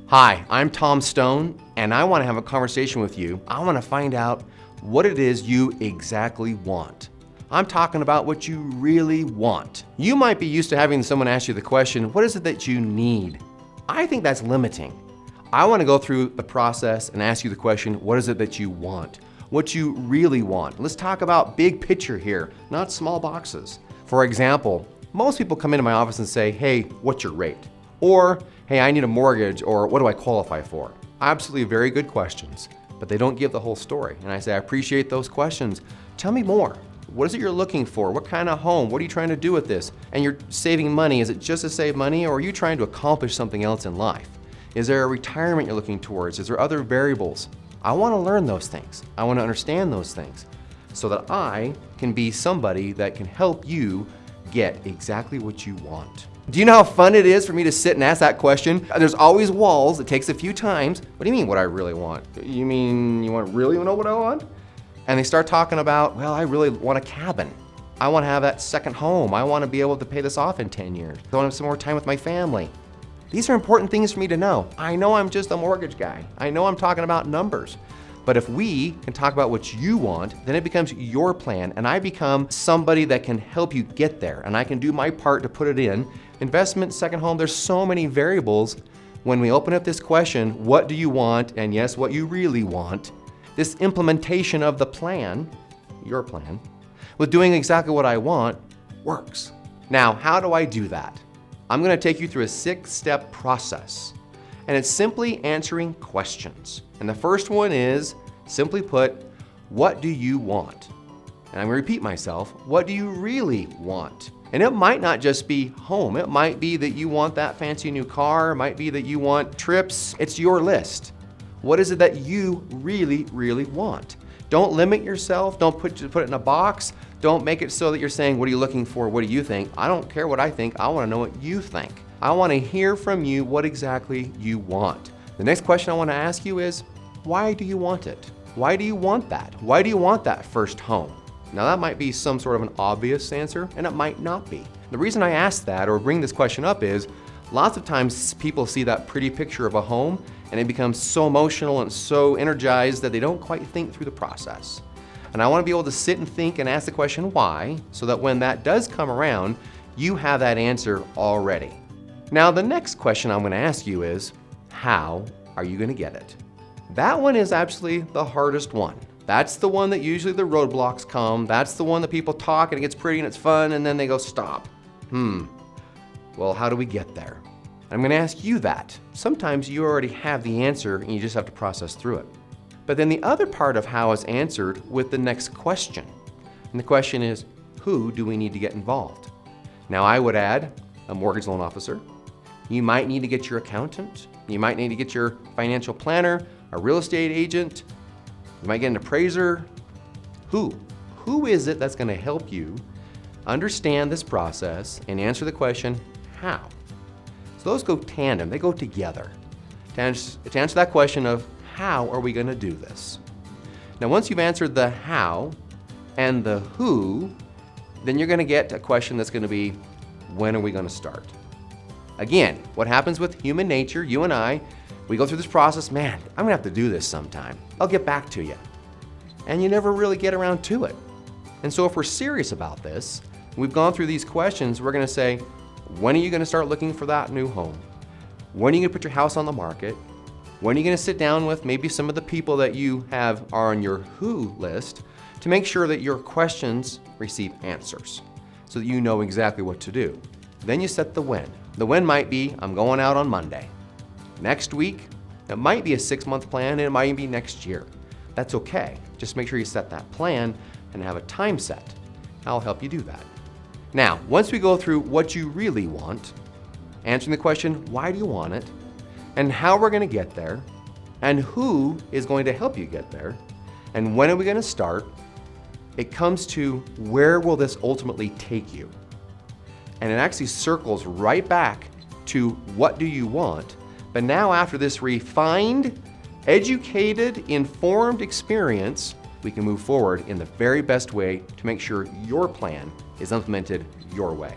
Hi, I'm Tom Stone, and I want to have a conversation with you. I want to find out what it is you exactly want. I'm talking about what you really want. You might be used to having someone ask you the question, what is it that you need? I think that's limiting. I want to go through the process and ask you the question, what is it that you want? What you really want. Let's talk about big picture here, not small boxes. For example, most people come into my office and say, hey, what's your rate? Or, hey, I need a mortgage, or what do I qualify for? Absolutely very good questions, but they don't give the whole story. And I say, I appreciate those questions. Tell me more. What is it you're looking for? What kind of home? What are you trying to do with this? And you're saving money. Is it just to save money, or are you trying to accomplish something else in life? Is there a retirement you're looking towards? Is there other variables? I want to learn those things. I want to understand those things so that I can be somebody that can help you get exactly what you want. Do you know how fun it is for me to sit and ask that question? There's always walls. It takes a few times. What do you mean what I really want? You mean you want really know what I want? And they start talking about, well, I really want a cabin. I want to have that second home. I want to be able to pay this off in 10 years. I want to have some more time with my family. These are important things for me to know. I know I'm just a mortgage guy. I know I'm talking about numbers. But if we can talk about what you want, then it becomes your plan, and I become somebody that can help you get there, and I can do my part to put it in. Investment, second home, there's so many variables. When we open up this question, what do you want, and yes, what you really want, this implementation of the plan, your plan, with doing exactly what I want, works. Now, how do I do that? I'm gonna take you through a 6-step process, and it's simply answering questions. And the first one is, simply put, what do you want? And I'm gonna repeat myself, what do you really want? And it might not just be home. It might be that you want that fancy new car. It might be that you want trips. It's your list. What is it that you really, really want? Don't limit yourself. Don't put it in a box. Don't make it so that you're saying, what are you looking for? What do you think? I don't care what I think. I wanna know what you think. I wanna hear from you what exactly you want. The next question I wanna ask you is, why do you want it? Why do you want that? Why do you want that first home? Now that might be some sort of an obvious answer, and it might not be. The reason I ask that or bring this question up is, lots of times people see that pretty picture of a home and it becomes so emotional and so energized that they don't quite think through the process. And I wanna be able to sit and think and ask the question why, so that when that does come around, you have that answer already. Now the next question I'm gonna ask you is, how are you gonna get it? That one is actually the hardest one. That's the one that usually the roadblocks come. That's the one that people talk and it gets pretty and it's fun and then they go, stop. Well, how do we get there? I'm gonna ask you that. Sometimes you already have the answer and you just have to process through it. But then the other part of how is answered with the next question. And the question is, who do we need to get involved? Now I would add a mortgage loan officer. You might need to get your accountant. You might need to get your financial planner, a real estate agent. You might get an appraiser. Who? Who is it that's gonna help you understand this process and answer the question, how? So those go tandem, they go together to answer that question of how are we gonna do this? Now once you've answered the how and the who, then you're gonna get a question that's gonna be, when are we gonna start? Again, what happens with human nature, you and I, we go through this process, man, I'm gonna have to do this sometime. I'll get back to you. And you never really get around to it. And so if we're serious about this, we've gone through these questions, we're gonna say, when are you gonna start looking for that new home? When are you gonna put your house on the market? When are you gonna sit down with maybe some of the people that you have are on your who list to make sure that your questions receive answers so that you know exactly what to do. Then you set the when. The when might be, I'm going out on Monday. Next week, it might be a 6-month plan, and it might even be next year. That's okay. Just make sure you set that plan and have a time set. I'll help you do that. Now, once we go through what you really want, answering the question, why do you want it, and how we're gonna get there, and who is going to help you get there, and when are we gonna start, it comes to where will this ultimately take you? And it actually circles right back to what do you want, but now after this refined, educated, informed experience, we can move forward in the very best way to make sure your plan is implemented your way.